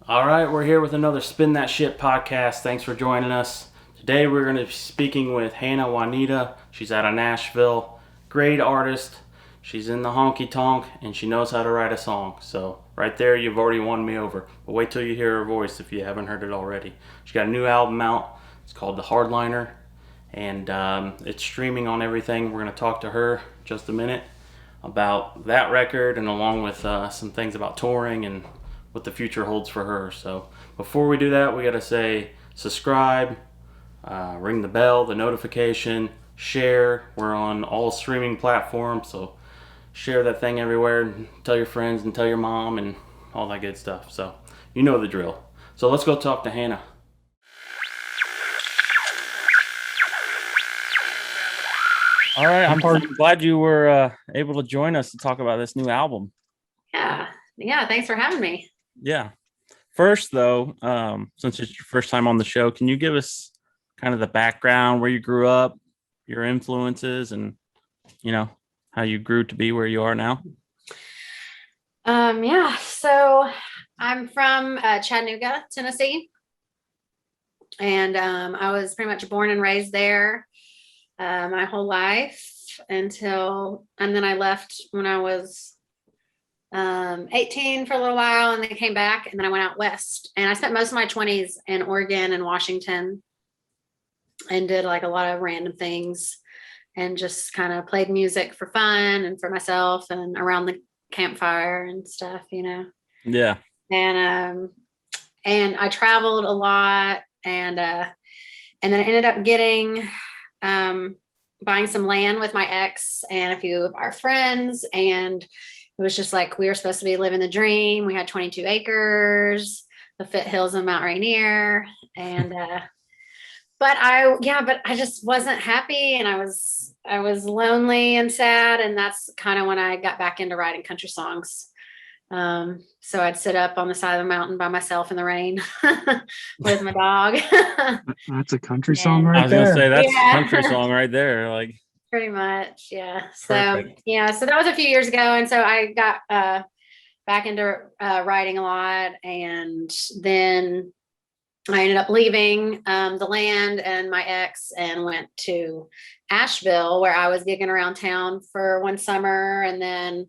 All right, we're here with another Spin That Shit podcast. Thanks for joining us. Today we're going to be speaking with Hannah Juanita. She's out of Nashville. Great artist. She's in the Honky Tonk and she knows how to write a song. So right there, you've already won me over. But wait till you hear her voice if you haven't heard it already. She got a new album out. It's called The Hardliner. And it's streaming on everything. We're going to talk to her in just a minute about that record and along with some things about touring and what the future holds for her. So before we do that, we got to say subscribe, ring the bell, the notification, share. We're on all streaming platforms, so share that thing everywhere. Tell your friends and tell your mom and all that good stuff. So you know the drill. So let's go talk to Hannah. All right, I'm glad you were able to join us to talk about this new album. Yeah, thanks for having me. Yeah. First, though, since it's your first time on the show, can you give us kind of the background, where you grew up, your influences, and, how you grew to be where you are now? So I'm from Chattanooga, Tennessee. And I was pretty much born and raised there my whole life and then I left when I was 18 for a little while, and then came back, and then I went out west, and I spent most of my 20s in Oregon and Washington and did like a lot of random things and just kind of played music for fun and for myself and around the campfire and stuff, Yeah. And I traveled a lot, and then I ended up buying some land with my ex and a few of our friends, and it was just like we were supposed to be living the dream. We had 22 acres, the foothills of Mount Rainier, and but I just wasn't happy, and I was lonely and sad, and that's kind of when I got back into writing country songs. So I'd sit up on the side of the mountain by myself in the rain with my dog. That's a country song right there. I was gonna say that's a country song right there. Like pretty much, yeah. Perfect. So that was a few years ago, and so I got back into writing a lot, and then I ended up leaving the land and my ex and went to Asheville, where I was gigging around town for one summer, and then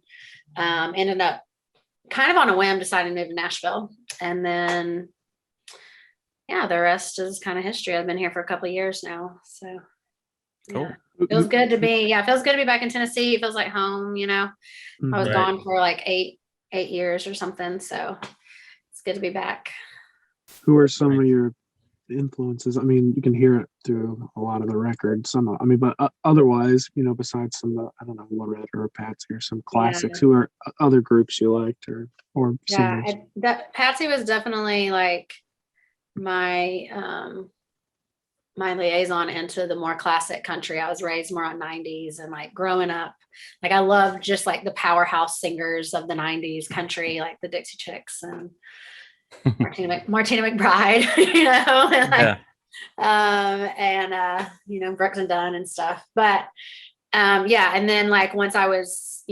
ended up kind of on a whim deciding to move to Nashville. And then, the rest is kind of history. I've been here for a couple of years now. So cool. It feels good to be, it feels good to be back in Tennessee. It feels like home, I was gone for like eight years or something. So it's good to be back. Who are some of your influences? I mean, you can hear it through a lot of the records. But otherwise, besides some of the, I don't know, Loretta or Patsy or some classics, who are other groups you liked or singers? Patsy was definitely like my my liaison into the more classic country. I was raised more on 90s, and like growing up, like I loved just like the powerhouse singers of the 90s country, like the Dixie Chicks and Martina McBride, and Brooks and Dunn and stuff. But and then like once I was,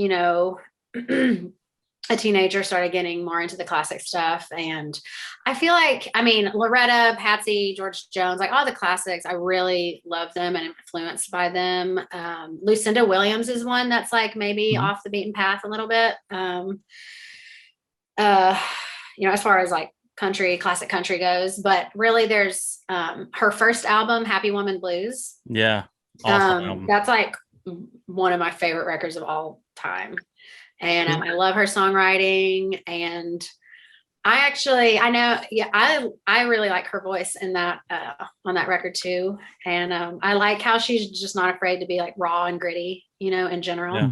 a teenager, started getting more into the classic stuff. And I feel like, Loretta, Patsy, George Jones, like all the classics, I really love them and influenced by them. Lucinda Williams is one that's like maybe off the beaten path a little bit. As far as like classic country goes, but really there's her first album, Happy Woman Blues. Yeah. Awesome album. That's like one of my favorite records of all time. And I love her songwriting, and I really like her voice in that on that record too. And I like how she's just not afraid to be like raw and gritty, in general. Yeah.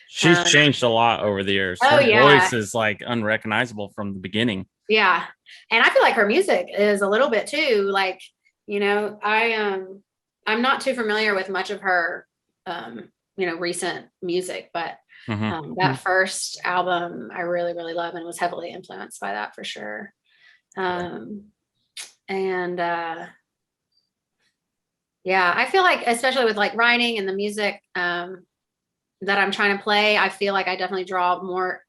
She's changed a lot over the years. Her voice is like unrecognizable from the beginning. Yeah. And I feel like her music is a little bit too, like, I'm not too familiar with much of her, recent music, but That first album I really, really love and was heavily influenced by that for sure. Yeah, I feel like, especially with like writing and the music that I'm trying to play, I feel like I definitely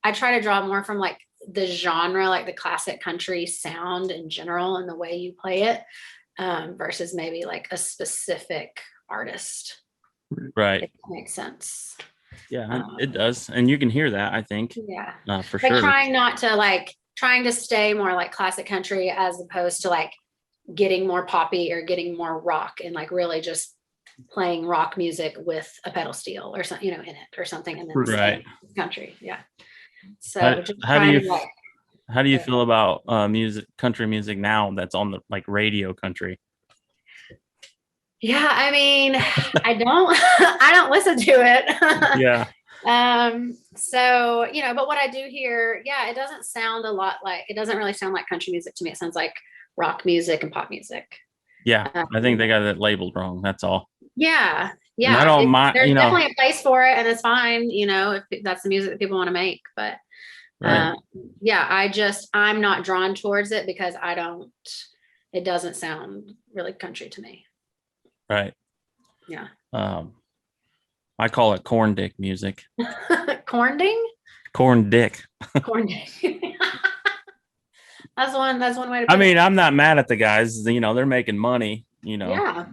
I try to draw more from like the genre, like the classic country sound in general and the way you play it, versus maybe like a specific artist. Right. If that makes sense. Yeah, it does. And you can hear that, I think. Yeah. For But sure. trying to stay more like classic country as opposed to like getting more poppy or getting more rock and like really just playing rock music with a pedal steel or something, in it or something, and then right country. Yeah. So how do you feel about country music now that's on the like radio country? Yeah, I mean, I don't listen to it. Yeah. So, but what I do hear, yeah, it doesn't really sound like country music to me. It sounds like rock music and pop music. Yeah, I think they got it labeled wrong. That's all. Yeah. And I don't mind. There's definitely a place for it, and it's fine, if that's the music that people want to make. But yeah, I'm not drawn towards it because it doesn't sound really country to me. Right. Yeah. I call it corn dick music. Corn ding? Corn dick. Corn dick. That's one way to put I mean, I'm not mad at the guys, they're making money, Yeah.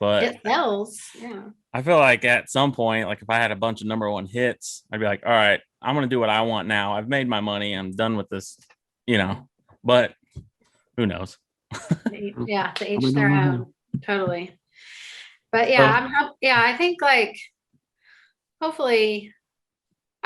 But it sells. Yeah. I feel like at some point, like if I had a bunch of number one hits, I'd be like, all right, I'm going to do what I want now. I've made my money. I'm done with this, but who knows? Yeah. To each their own. Totally. But yeah, I think like, hopefully,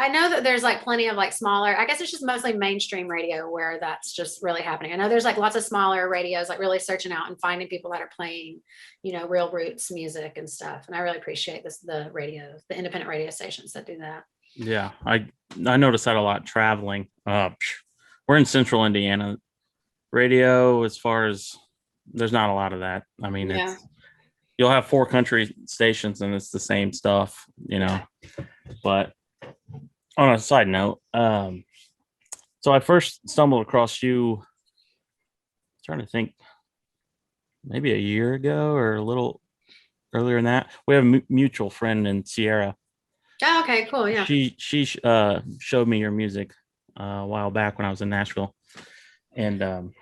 I know that there's like plenty of like smaller, I guess it's just mostly mainstream radio where that's just really happening. I know there's like lots of smaller radios, like really searching out and finding people that are playing, real roots music and stuff. And I really appreciate the independent radio stations that do that. Yeah. I noticed that a lot traveling. We're in central Indiana. Radio, as far as there's not a lot of that. I mean, you'll have 4 country stations and it's the same stuff, but on a side note, so I first stumbled across you, trying to think, maybe a year ago or a little earlier than that. We have a mutual friend in Sierra. Oh, okay, cool. Yeah. She showed me your music a while back when I was in Nashville. And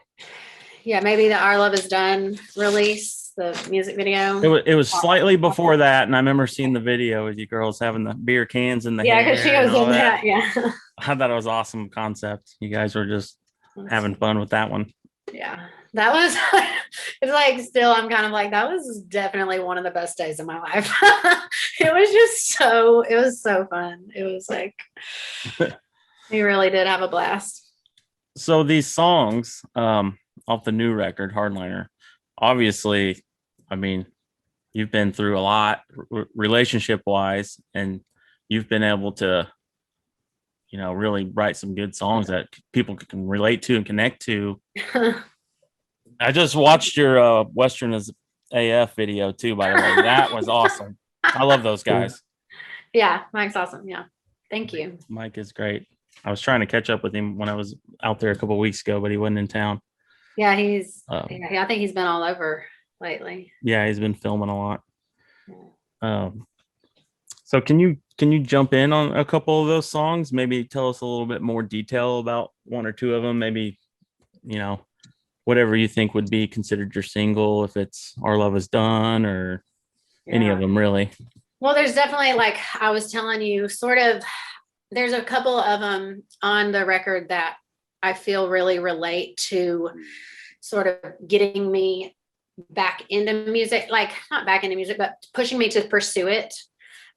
yeah, maybe the Our Love Is Done release, the music video. It was slightly before that, and I remember seeing the video with you girls having the beer cans in the hair. Yeah, because she was in that. Yeah. I thought it was an awesome concept. You guys were just having fun with that one. Yeah, that was. It's like still, I'm kind of like that was definitely one of the best days of my life. It was so fun. It was like we really did have a blast. So these songs off the new record, Hardliner, obviously, I mean, you've been through a lot relationship wise, and you've been able to, really write some good songs that people can relate to and connect to. I just watched your Western as AF video too, by the way. That was awesome. I love those guys. Yeah, Mike's awesome. Yeah. Thank you. Mike is great. I was trying to catch up with him when I was out there a couple of weeks ago, but he wasn't in town. Yeah, I think he's been all over lately. Yeah, he's been filming a lot. So can you jump in on a couple of those songs? Maybe tell us a little bit more detail about one or two of them. Maybe, whatever you think would be considered your single, if it's Our Love Is Done or any of them really. Well, there's definitely, like I was telling you, sort of, there's a couple of them on the record that I feel really relate to sort of getting me back into music, like not back into music, but pushing me to pursue it.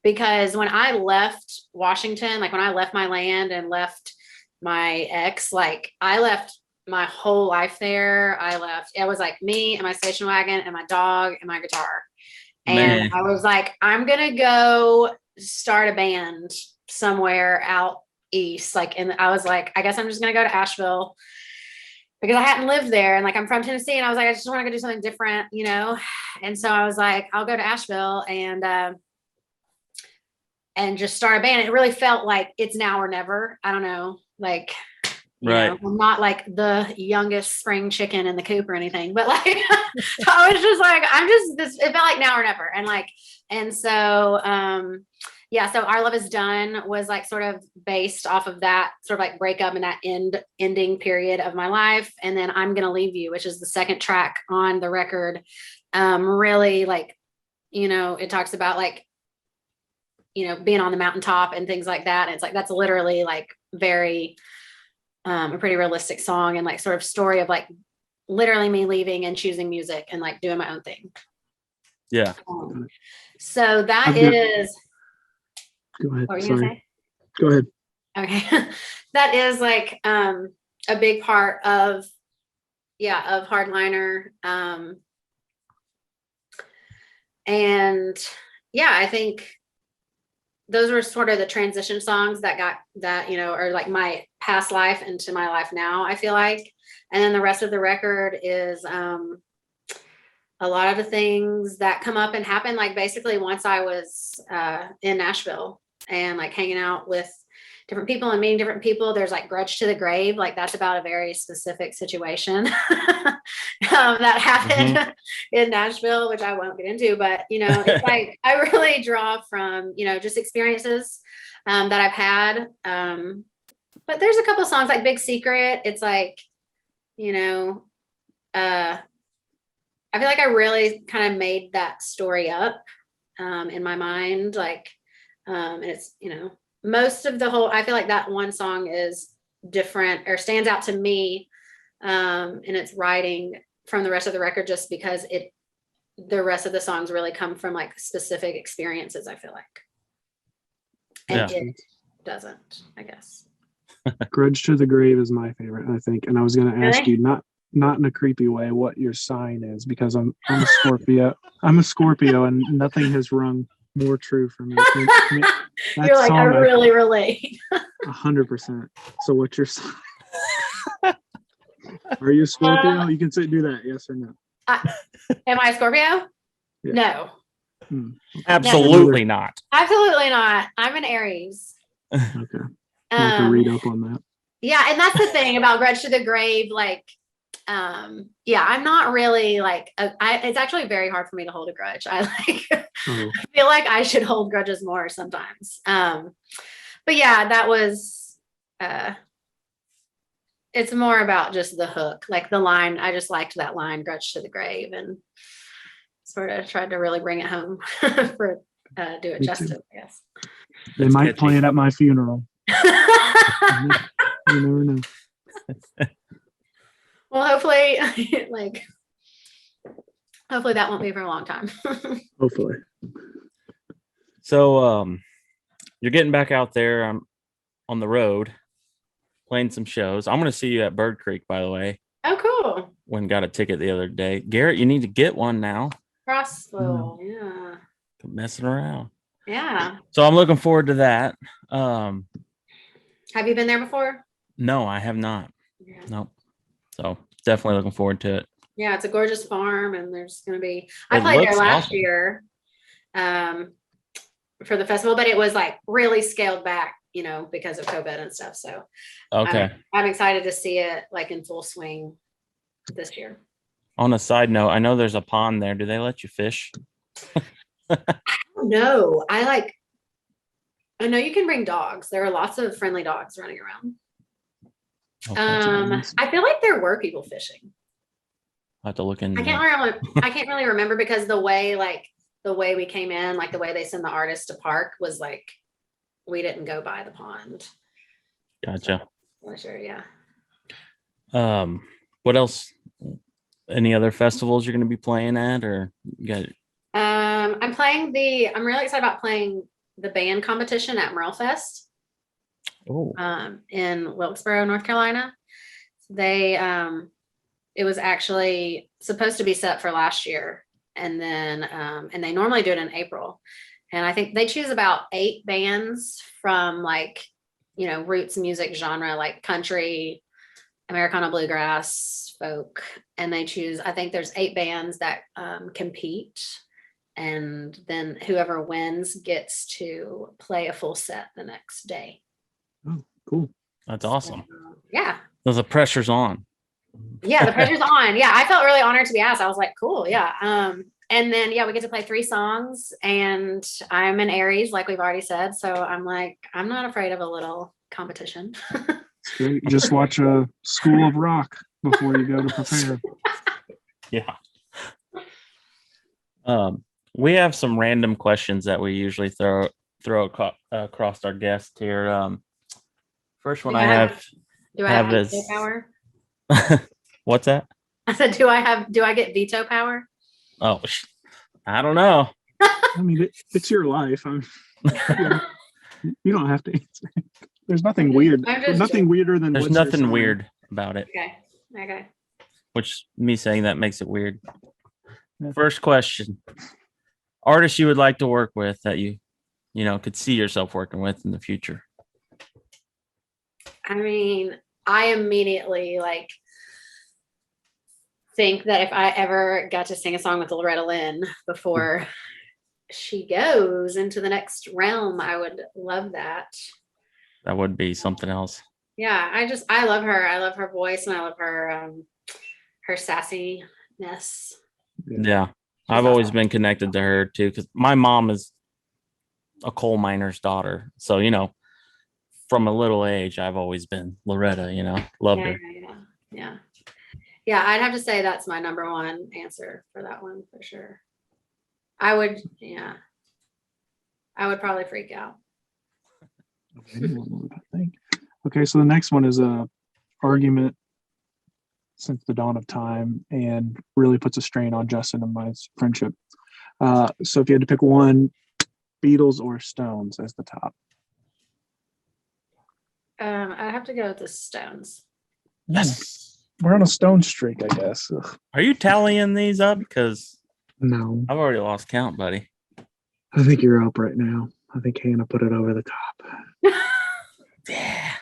Because when I left Washington, like when I left my land and left my ex, like I left my whole life there. It was like me and my station wagon and my dog and my guitar. And I was like, I'm going to go start a band somewhere out east. And I was like, I guess I'm just going to go to Asheville because I hadn't lived there. And like, I'm from Tennessee. And I was like, I just want to go do something different, And so I was like, I'll go to Asheville. And and just start a band. It really felt like it's now or never. I don't know, like, you Right. know, I'm not like the youngest spring chicken in the coop or anything, but like, I was just like, it felt like now or never. And like, and so, yeah, so Our Love Is Done was like sort of based off of that sort of like breakup and that ending period of my life. And then I'm Gonna Leave You, which is the second track on the record. Really like, you know, it talks about like, you know, being on the mountaintop and things like that. And it's like, that's literally like very, a pretty realistic song and like sort of story of like literally me leaving and choosing music and like doing my own thing. Yeah. So that I've is. Go ahead. What were you gonna say? Go ahead. Okay. That is like a big part of Hardliner. And yeah, I think those were sort of the transition songs that got that, you know, are like my past life into my life now, I feel like. And then the rest of the record is a lot of the things that come up and happen like basically once I was in Nashville and like hanging out with different people and meeting different people. There's like Grudge to the Grave, like that's about a very specific situation that happened in Nashville, which I won't get into, but you know, it's like I really draw from, you know, just experiences that I've had. But there's a couple songs like Big Secret. It's like, you know, I feel like I really kind of made that story up in my mind, like, and it's, you know, most of the whole, I feel like that one song is different or stands out to me in its writing from the rest of the record, just because the rest of the songs really come from like specific experiences, I feel like. And it doesn't, I guess. Grudge to the Grave is my favorite, I think. And I was going to ask you, not in a creepy way, what your sign is, because I'm a Scorpio. I'm a Scorpio, and nothing has rung more true for me. You're like, I really relate. 100%. So what's your sign? Are you a Scorpio? You can do that, yes or no. Am I a Scorpio? Yeah. No. Absolutely not. Absolutely not. I'm an Aries. Okay. I'll have to read up on that. Yeah, and that's the thing about Grudge to the Grave, like, yeah, I'm not really like it's actually very hard for me to hold a grudge. I feel like I should hold grudges more sometimes. But yeah, that was it's more about just the hook, like the line. I just liked that line, Grudge to the Grave, and sort of tried to really bring it home for do it justice, I guess. They might play it at my funeral. You never know. Well, hopefully that won't be for a long time. Hopefully. So you're getting back out there on the road, playing some shows. I'm going to see you at Bird Creek, by the way. Oh, cool. Went and got a ticket the other day. Garrett, you need to get one now. Crossville, yeah. Quit messing around. Yeah. So I'm looking forward to that. Have you been there before? No, I have not. Yeah. Nope. So definitely looking forward to it. Yeah, it's a gorgeous farm, and there's going to be. I played there last year, for the festival, but it was like really scaled back, you know, because of COVID and stuff. So okay, I'm excited to see it like in full swing this year. On a side note, I know there's a pond there. Do they let you fish? No, I know you can bring dogs. There are lots of friendly dogs running around. Okay. I feel like there were people fishing. I have to look into. I can't really remember, because the way we came in, like the way they send the artists to park was like we didn't go by the pond. Gotcha. For sure, yeah. What else? Any other festivals you're going to be playing at, or you got? I'm really excited about playing the band competition at Merle Fest. Oh. In Wilkesboro, North Carolina. It was actually supposed to be set for last year, and then and they normally do it in April, and I think they choose about 8 bands from like, you know, roots music genre, like country, Americana, bluegrass, folk, and they choose, I think there's 8 bands that compete, And then whoever wins gets to play a full set the next day. Oh, cool. That's awesome. So, yeah. So the pressure's on. Yeah, the pressure's on. Yeah, I felt really honored to be asked. I was like, cool, yeah. And then we get to play 3 songs, and I'm an Aries, like we've already said. So I'm like, I'm not afraid of a little competition. It's great. Just watch a School of Rock before you go to prepare. Yeah. We have some random questions that we usually throw across our guests here. First one Do I have veto is power? what's that? I said, do I get veto power? Oh, I don't know. I mean, it's your life. You don't have to answer. There's nothing weird. There's nothing weirder than. There's nothing weird about it. Okay. Which me saying that makes it weird. First question: artist you would like to work with that you could see yourself working with in the future. I mean, I immediately think that if I ever got to sing a song with Loretta Lynn before she goes into the next realm, I would love that. That would be something else. Yeah, I love her. I love her voice, and I love her sassiness. Yeah, I've always been connected to her too, because my mom is a coal miner's daughter. So, from a little age, I've always been Loretta, loved her. Yeah, I'd have to say that's my number one answer for that one for sure. I would probably freak out. Okay, so the next one is a argument since the dawn of time and really puts a strain on Justin and my friendship. So if you had to pick one, Beatles or Stones as the top? I have to go with the Stones. Yes. We're on a Stone streak, I guess. Ugh. Are you tallying these up? Because No, I've already lost count, buddy. I think you're up right now. I think Hannah put it over the top. Yeah.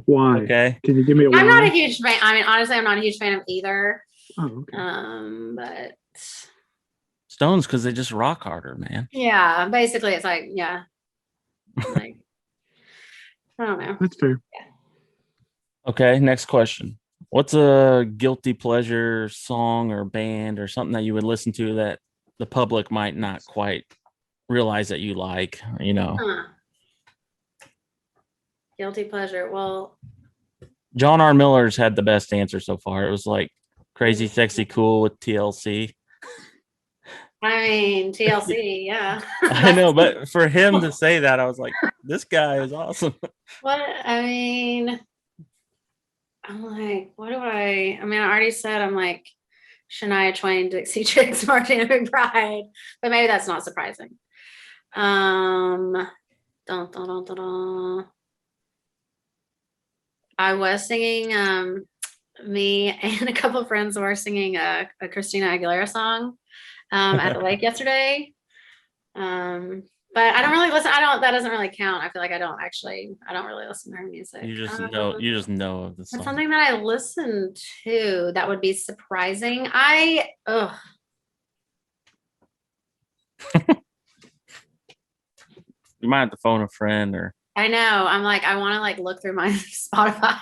Why? Okay. Can you give me a why? I'm not a huge fan. I mean, honestly, I'm not a huge fan of either. Oh, okay. But Stones, because they just rock harder, man. yeah, basically it's like, yeah. Like, I don't know. That's fair. Okay, next question. What's a guilty pleasure song or band or something that you would listen to that the public might not quite realize that you like, Guilty pleasure. Well, John R. Miller's had the best answer so far. It was like Crazy Sexy Cool with TLC. I mean, TLC, yeah. I know, but for him to say that, I was like, this guy is awesome. What? I mean, I'm like, I already said I'm like Shania Twain, Dixie Chicks, Martina McBride, but maybe that's not surprising. Dun, dun, dun, dun, dun. I was singing, me and a couple of friends were singing a Christina Aguilera song at the lake yesterday. But I don't really listen. That doesn't really count. I feel like I don't really listen to her music. You just know of the song. That's something that I listen to that would be surprising. You might have to phone a friend or. I know. I'm like, I want to like look through my Spotify.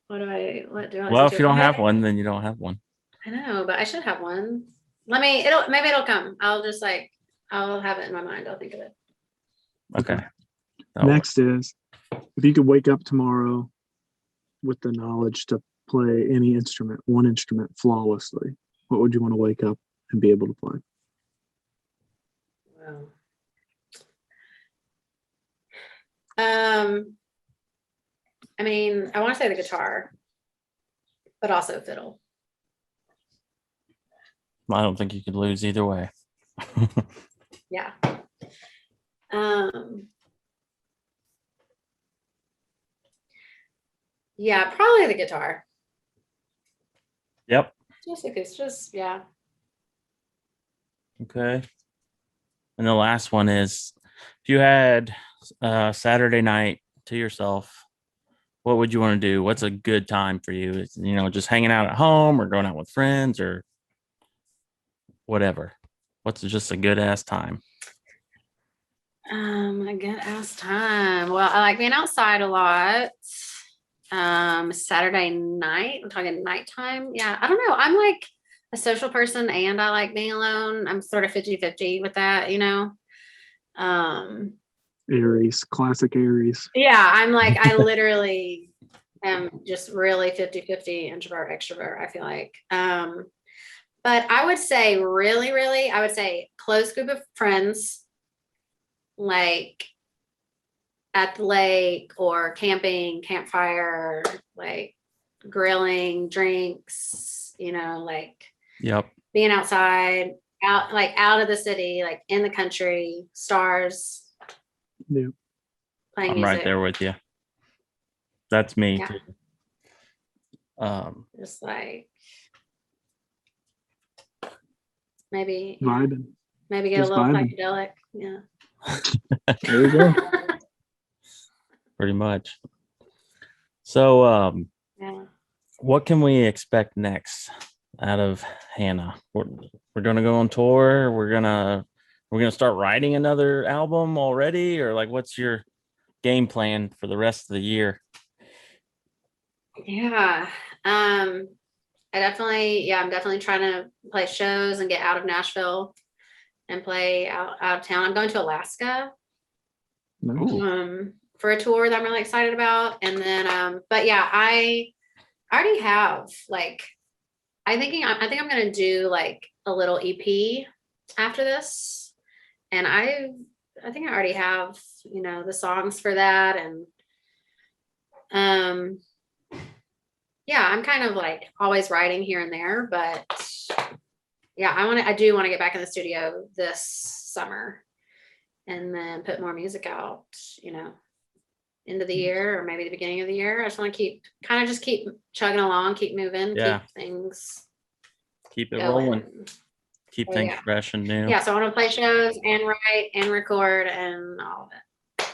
What do I? Well, if you don't have one, then you don't have one. I know, but I should have one. Maybe it'll come. I'll have it in my mind. I'll think of it. Okay. Next is, if you could wake up tomorrow with the knowledge to play one instrument flawlessly, what would you want to wake up and be able to play? Wow. I mean, I want to say the guitar, but also fiddle. I don't think you could lose either way. Yeah. Yeah, probably the guitar. Yep. Yeah. Okay. And the last one is, if you had Saturday night to yourself, what would you want to do? What's a good time for you? Just hanging out at home or going out with friends or whatever. What's just a good ass time? A good ass time. Well, I like being outside a lot. Saturday night, I'm talking nighttime. Yeah, I don't know. I'm like a social person and I like being alone. I'm sort of 50-50 with that, you know. Aries, classic Aries. Yeah, I'm like, I literally am just really 50-50 introvert, extrovert, I feel like. But I would say really, I would say close group of friends, like at the lake or camping, campfire, like grilling, drinks, you know, like Yep. being outside, out of the city, like in the country, stars, Yeah. playing I'm music. right there with you. That's me Yeah. too. Just like maybe Vibing. maybe get Just a little vibing. psychedelic. Yeah. There you go. Pretty much. So, Yeah. what can we expect next out of Hannah? We're gonna go on tour. We're gonna start writing another album already, or like, what's your game plan for the rest of the year? Yeah. I'm definitely trying to play shows and get out of Nashville and play out of town. I'm going to Alaska Nice. for a tour that I'm really excited about. And then but yeah, I already have like I think I'm gonna do like a little EP after this. And I think I already have, you know, the songs for that. And yeah, I'm kind of like always writing here and there, but yeah, I do want to get back in the studio this summer and then put more music out, you know, end of the year or maybe the beginning of the year. I just want to keep chugging along, keep moving, Yeah. keep things Keep it going. rolling. Keep Oh, things yeah. fresh and new. Yeah, so I want to play shows and write and record and all of it.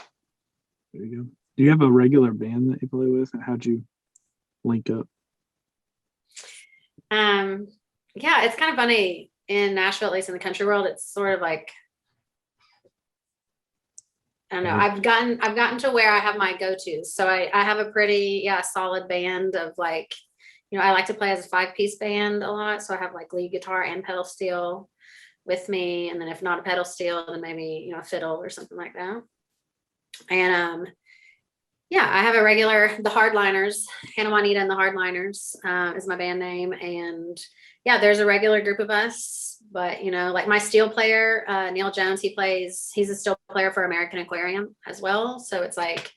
There you go. Do you have a regular band that you play with? And how'd you link up? Yeah, it's kind of funny in Nashville, at least in the country world. It's sort of like, I don't know. I've gotten to where I have my go-tos. So I have a pretty solid band of like, you know, I like to play as a 5-piece band a lot. So I have like lead guitar and pedal steel with me, and then if not a pedal steel, then maybe, you know, a fiddle or something like that. And yeah, I have a regular, the Hardliners, Hannah Juanita and the Hardliners is my band name. And yeah, there's a regular group of us, but you know, like my steel player, Neil Jones, he's a steel player for American Aquarium as well. So it's like,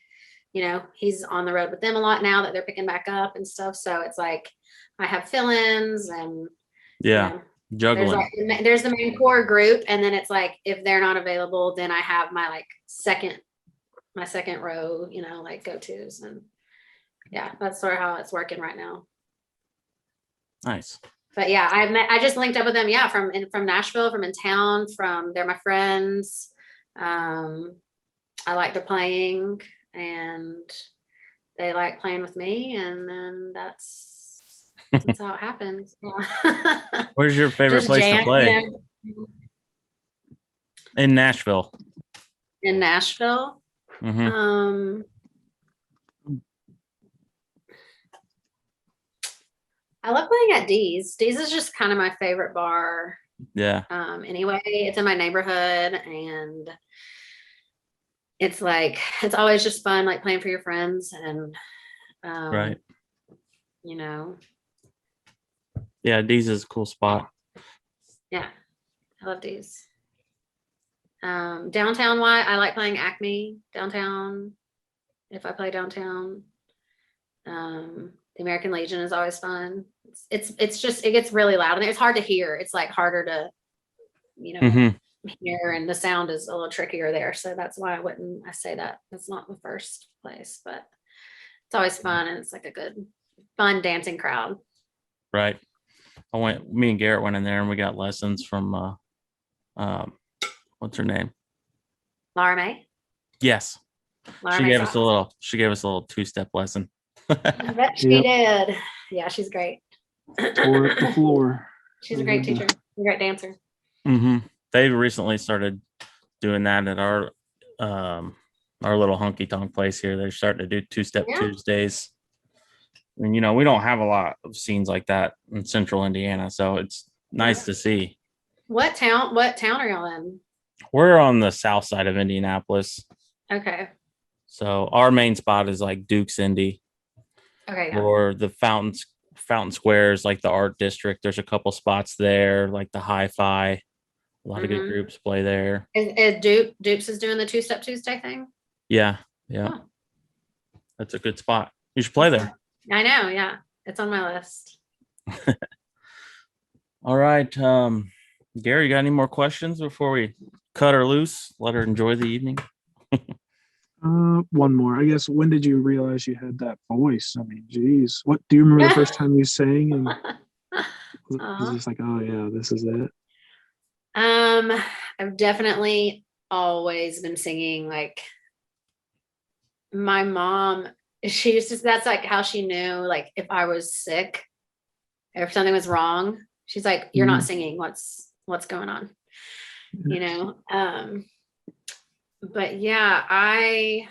you know, he's on the road with them a lot now that they're picking back up and stuff. So it's like, I have fill-ins and Yeah. you know, Juggling. there's the main core group. And then it's like, if they're not available, then I have my like second row, you know, like go-tos. And yeah, that's sort of how it's working right now. Nice. But yeah, I just linked up with them. Yeah. From Nashville, from in town, they're my friends. I like their playing and they like playing with me. And then that's how it happens. Yeah. Where's your favorite Just place to jam, play? you know, In Nashville. in Nashville. Mm-hmm. I love playing at Dee's. Dee's is just kind of my favorite bar. Yeah. Anyway, it's in my neighborhood and it's like, it's always just fun, like playing for your friends and, Right. you know, Yeah, Dee's is a cool spot. yeah, I love Dee's. Downtown, I like playing Acme downtown. If I play downtown, the American Legion is always fun. It's just, it gets really loud and it's hard to hear. It's like harder to, you know, Mm-hmm. hear, and the sound is a little trickier there. So that's why I say that it's not the first place, but it's always fun and it's like a good, fun dancing crowd. Right. Me and Garrett went in there and we got lessons from what's her name? Laura May. Yes. Laura She May gave us Sauce. a little 2-step lesson. I bet she did. Yeah, she's great. Tore up the floor. She's a great teacher, a great dancer. Mm-hmm. They recently started doing that at our little honky tonk place here. They're starting to do two-step Yeah. Tuesdays. And we don't have a lot of scenes like that in central Indiana, so it's nice to see. What town are y'all in? We're on the south side of Indianapolis. Okay. So our main spot is like Duke's Indy. Okay. Yeah. Or the Fountain Squares, like the art district. There's a couple spots there, like the Hi-Fi. A lot of good groups play there. Is Dukes is doing the two-step Tuesday thing? Yeah. Oh. That's a good spot. You should play there. I know, yeah. It's on my list. All right. Gary, you got any more questions before we cut her loose? Let her enjoy the evening. One more. I guess, when did you realize you had that voice? I mean, geez. What do you remember the first time you sang? And was it just like, oh yeah, this is it? I've definitely always been singing. Like my mom, she used to, that's like how she knew, like if I was sick or if something was wrong, she's like, you're not singing. What's going on? But yeah, I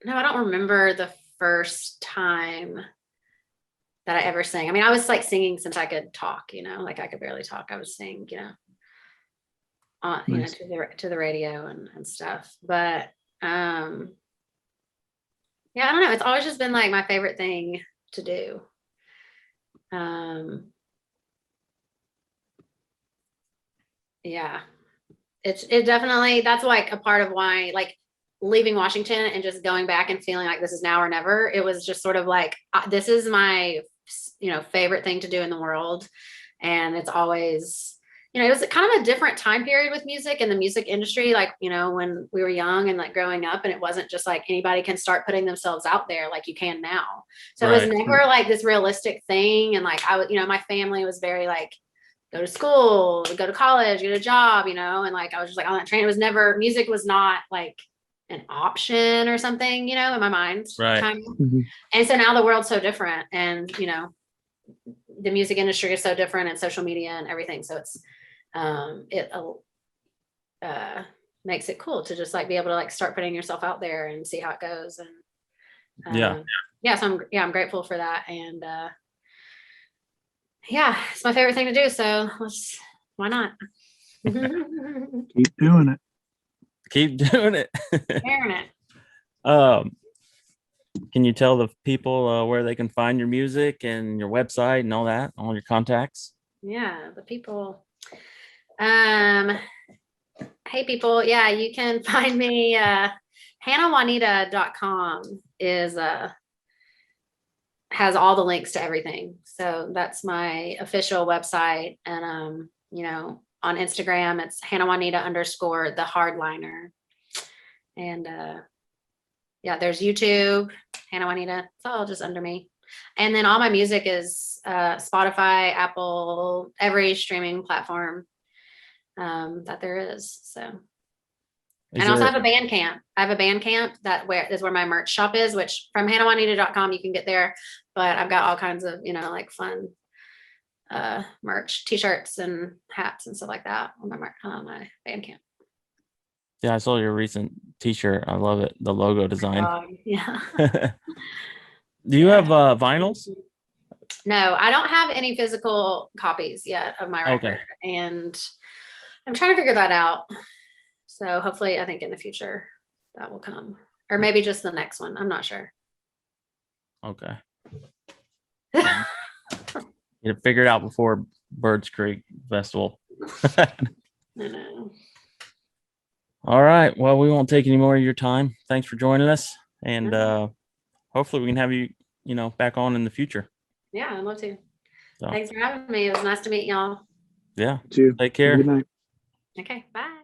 don't remember the first time that I ever sang. I mean, I was like singing since I could talk, like I could barely talk. I was singing, Nice. to the radio and stuff. But yeah, I don't know. It's always just been like my favorite thing to do. Yeah, it definitely, that's like a part of why, like leaving Washington and just going back and feeling like this is now or never. It was just sort of like, this is my, favorite thing to do in the world. And it's always, it was kind of a different time period with music and the music industry. Like, when we were young and like growing up, and it wasn't just like anybody can start putting themselves out there like you can now. So It was never like this realistic thing. And like, I was, my family was very like, go to school, go to college, get a job, and like, I was just like on that train. It was never, music was not like an option or something, in my mind. Right. And so now the world's so different, and, the music industry is so different, and social media and everything. So it's, it makes it cool to just like be able to like start putting yourself out there and see how it goes. And so I'm grateful for that. And yeah, it's my favorite thing to do. So why not? Keep doing it. Keep doing it. Sharing it. Can you tell the people where they can find your music and your website and all that, all your contacts? Yeah, the people. Hey people, yeah, you can find me. HannahJuanita.com is has all the links to everything. So that's my official website. And on Instagram, it's HannahJuanita_ the Hardliner. And yeah, there's YouTube, Hannah Juanita. It's all just under me. And then all my music is Spotify, Apple, every streaming platform that there is. So, and I also have a Bandcamp. I have a Bandcamp is where my merch shop is, which from HannahJuanita.com you can get there. But I've got all kinds of, like fun merch, t-shirts and hats and stuff like that on my Bandcamp. Yeah, I saw your recent t-shirt. I love it. The logo design. Yeah. Do you have vinyls? No, I don't have any physical copies yet of my record. Okay. And I'm trying to figure that out. So hopefully, I think in the future that will come, or maybe just the next one. I'm not sure. Okay. You figure it out before Birds Creek Festival. I know. All right. Well, we won't take any more of your time. Thanks for joining us, and hopefully we can have you, back on in the future. Yeah, I'd love to. So. Thanks for having me. It was nice to meet y'all. Yeah. Too. Take care. Good night. Okay. Bye.